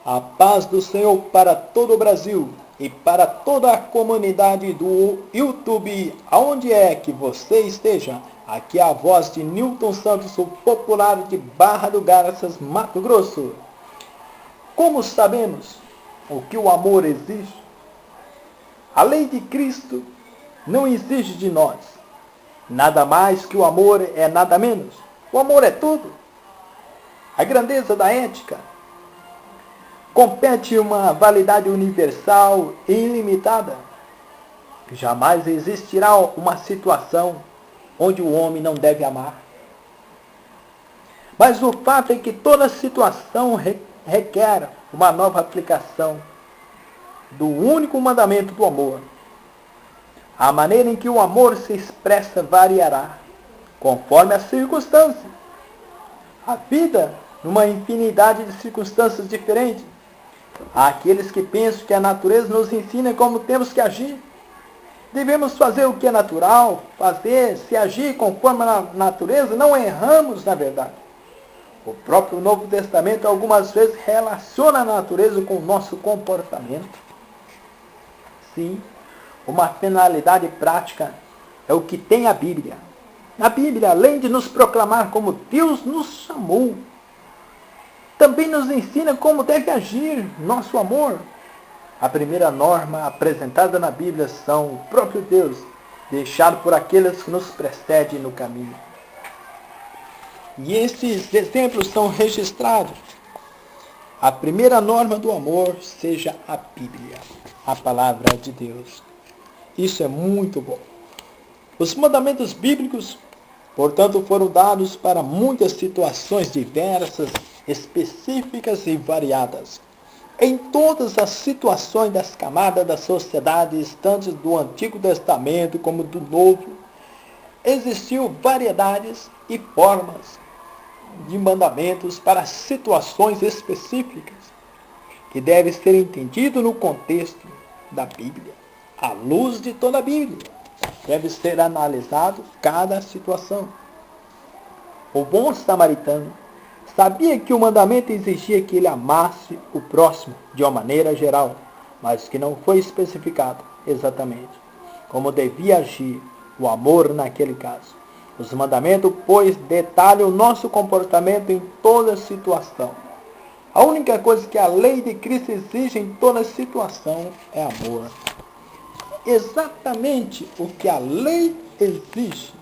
A paz do Senhor para todo o Brasil e para toda a comunidade do YouTube, aonde é que você esteja. Aqui é a voz de Newton Santos, o popular de Barra do Garças, Mato Grosso. Como sabemos o que o amor exige? A lei de Cristo não exige de nós nada mais que o amor, é nada menos. O amor é tudo. A grandeza da ética compete uma validade universal e ilimitada. Jamais existirá uma situação onde o homem não deve amar. Mas o fato é que toda situação requer uma nova aplicação do único mandamento do amor. A maneira em que o amor se expressa variará, conforme as circunstâncias. A vida, numa infinidade de circunstâncias diferentes. Há aqueles que pensam que a natureza nos ensina como temos que agir. Devemos fazer o que é natural, se agir conforme a natureza, não erramos na verdade. O próprio Novo Testamento algumas vezes relaciona a natureza com o nosso comportamento. Sim, uma finalidade prática é o que tem a Bíblia. A Bíblia, além de nos proclamar como Deus nos chamou, também nos ensina como deve agir nosso amor. A primeira norma apresentada na Bíblia são o próprio Deus, deixado por aqueles que nos precedem no caminho. E esses exemplos são registrados. A primeira norma do amor seja a Bíblia, a palavra de Deus. Isso é muito bom. Os mandamentos bíblicos, portanto, foram dados para muitas situações diversas, específicas e variadas. Em todas as situações das camadas da sociedade, tanto do Antigo Testamento como do Novo, existiu variedades e formas de mandamentos para situações específicas, que devem ser entendidos no contexto da Bíblia. À luz de toda a Bíblia, deve ser analisado cada situação. O bom samaritano sabia que o mandamento exigia que ele amasse o próximo de uma maneira geral, mas que não foi especificado exatamente como devia agir o amor naquele caso. Os mandamentos, pois, detalham o nosso comportamento em toda situação. A única coisa que a lei de Cristo exige em toda situação é amor. Exatamente o que a lei exige.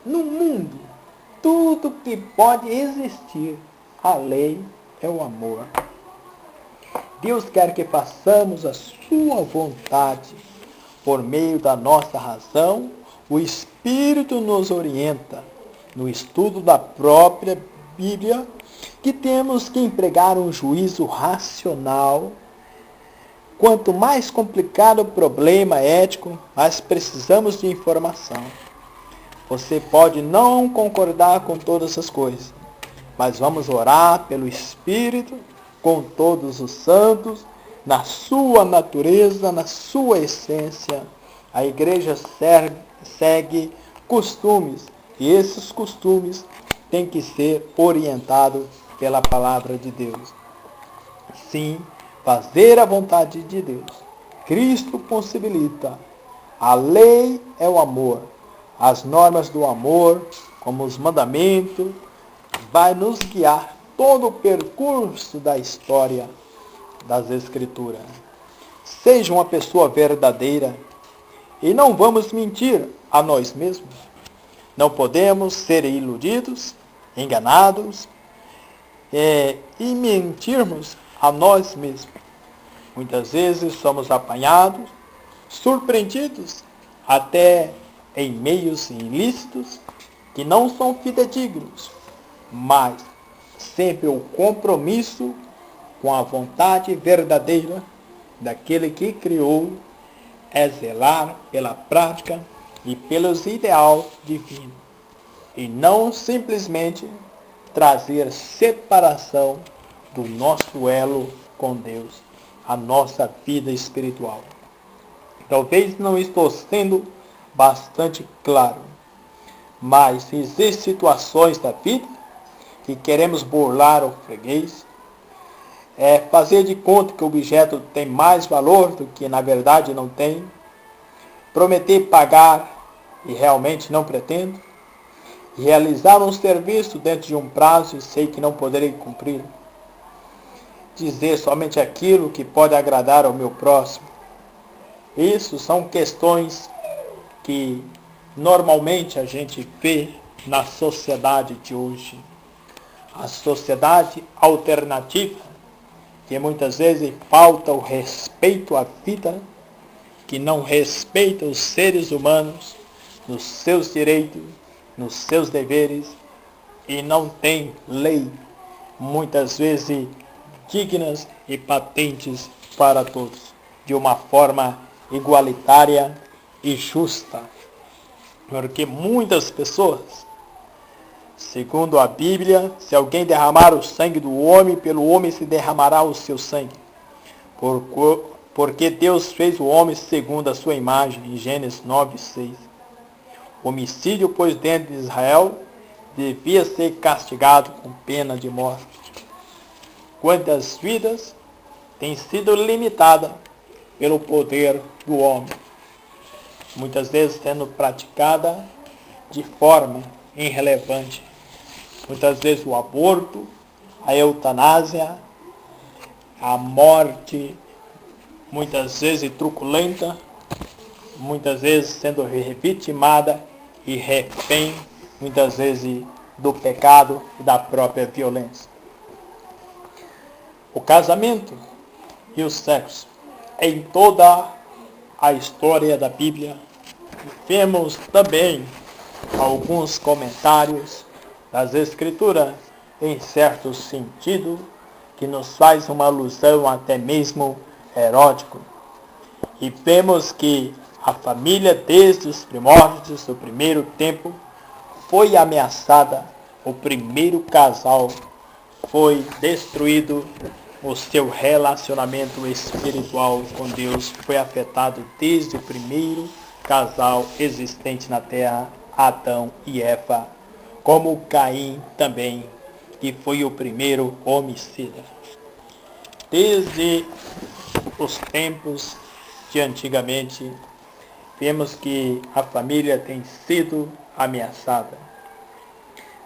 No mundo, tudo que pode existir, a lei é o amor. Deus quer que façamos a sua vontade. Por meio da nossa razão, o Espírito nos orienta no estudo da própria Bíblia, que temos que empregar um juízo racional. Quanto mais complicado o problema ético, mais precisamos de informação. Você pode não concordar com todas as coisas, mas vamos orar pelo Espírito, com todos os santos, na sua natureza, na sua essência. A igreja segue costumes, e esses costumes têm que ser orientados pela palavra de Deus. Sim, fazer a vontade de Deus. Cristo possibilita. A lei é o amor. As normas do amor, como os mandamentos, vai nos guiar todo o percurso da história das Escrituras. Seja uma pessoa verdadeira e não vamos mentir a nós mesmos. Não podemos ser iludidos, enganados e mentirmos a nós mesmos. Muitas vezes somos apanhados, surpreendidos, até em meios ilícitos que não são fidedignos, mas sempre o compromisso com a vontade verdadeira daquele que criou é zelar pela prática e pelos ideais divinos, e não simplesmente trazer separação do nosso elo com Deus, a nossa vida espiritual. Talvez não estou sendo bastante claro, mas existem situações da vida que queremos burlar o freguês, fazer de conta que o objeto tem mais valor do que na verdade não tem, prometer pagar e realmente não pretendo, realizar um serviço dentro de um prazo e sei que não poderei cumprir, dizer somente aquilo que pode agradar ao meu próximo. Isso são questões que normalmente a gente vê na sociedade de hoje. A sociedade alternativa, que muitas vezes falta o respeito à vida, que não respeita os seres humanos nos seus direitos, nos seus deveres, e não tem lei, muitas vezes dignas e patentes para todos, de uma forma igualitária e justa. Porque muitas pessoas, segundo a Bíblia, se alguém derramar o sangue do homem, pelo homem se derramará o seu sangue. Porque Deus fez o homem segundo a sua imagem, em Gênesis 9:6. O homicídio, pois, dentro de Israel, devia ser castigado com pena de morte. Quantas vidas têm sido limitadas pelo poder do homem, muitas vezes sendo praticada de forma irrelevante. Muitas vezes o aborto, a eutanásia, a morte, muitas vezes truculenta, muitas vezes sendo revitimada e refém, muitas vezes do pecado e da própria violência. O casamento e o sexo, em toda a história da Bíblia, vemos também alguns comentários das Escrituras em certo sentido, que nos faz uma alusão até mesmo erótico. E vemos que a família, desde os primórdios do primeiro tempo, foi ameaçada, o primeiro casal foi destruído, o seu relacionamento espiritual com Deus foi afetado desde o primeiro casal existente na terra, Adão e Eva, como Caim também, que foi o primeiro homicida. Desde os tempos de antigamente, vemos que a família tem sido ameaçada.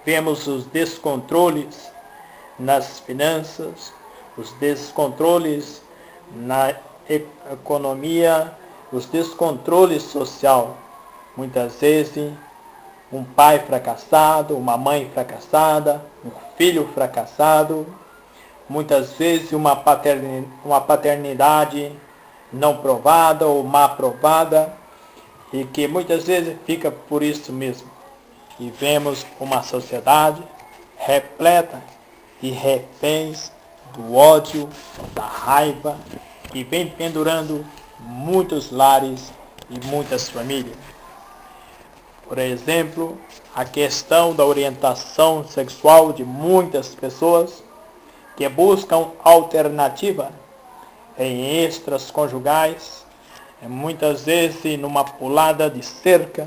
Vemos os descontroles nas finanças, os descontroles na economia, os descontroles social. Muitas vezes, um pai fracassado, uma mãe fracassada, um filho fracassado, muitas vezes uma paternidade não provada ou má provada, e que muitas vezes fica por isso mesmo. E vemos uma sociedade repleta de reféns do ódio, da raiva, que vem pendurando muitos lares e muitas famílias. Por exemplo, a questão da orientação sexual de muitas pessoas que buscam alternativa em extras conjugais, muitas vezes numa pulada de cerca,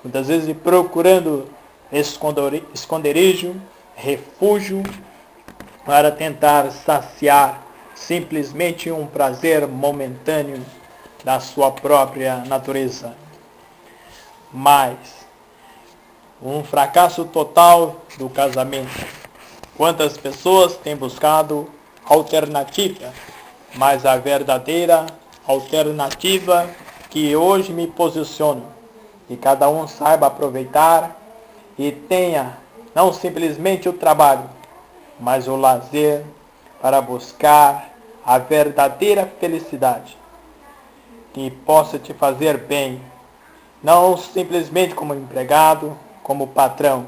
muitas vezes procurando esconderijo, refúgio, para tentar saciar simplesmente um prazer momentâneo da sua própria natureza. Mas um fracasso total do casamento. Quantas pessoas têm buscado alternativa, mas a verdadeira alternativa que hoje me posiciono, que cada um saiba aproveitar e tenha não simplesmente o trabalho, mas o lazer para buscar a verdadeira felicidade, que possa te fazer bem, não simplesmente como empregado, como patrão,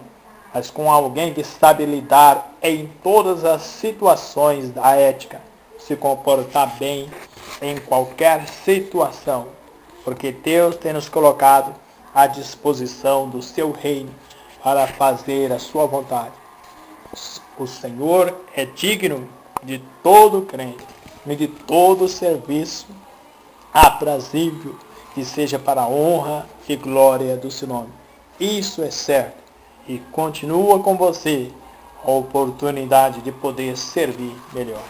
mas com alguém que sabe lidar em todas as situações da ética, se comportar bem em qualquer situação, porque Deus tem nos colocado à disposição do seu reino para fazer a sua vontade. O Senhor é digno de todo crente e de todo serviço aprazível, que seja para a honra e glória do seu nome. Isso é certo, e continua com você a oportunidade de poder servir melhor.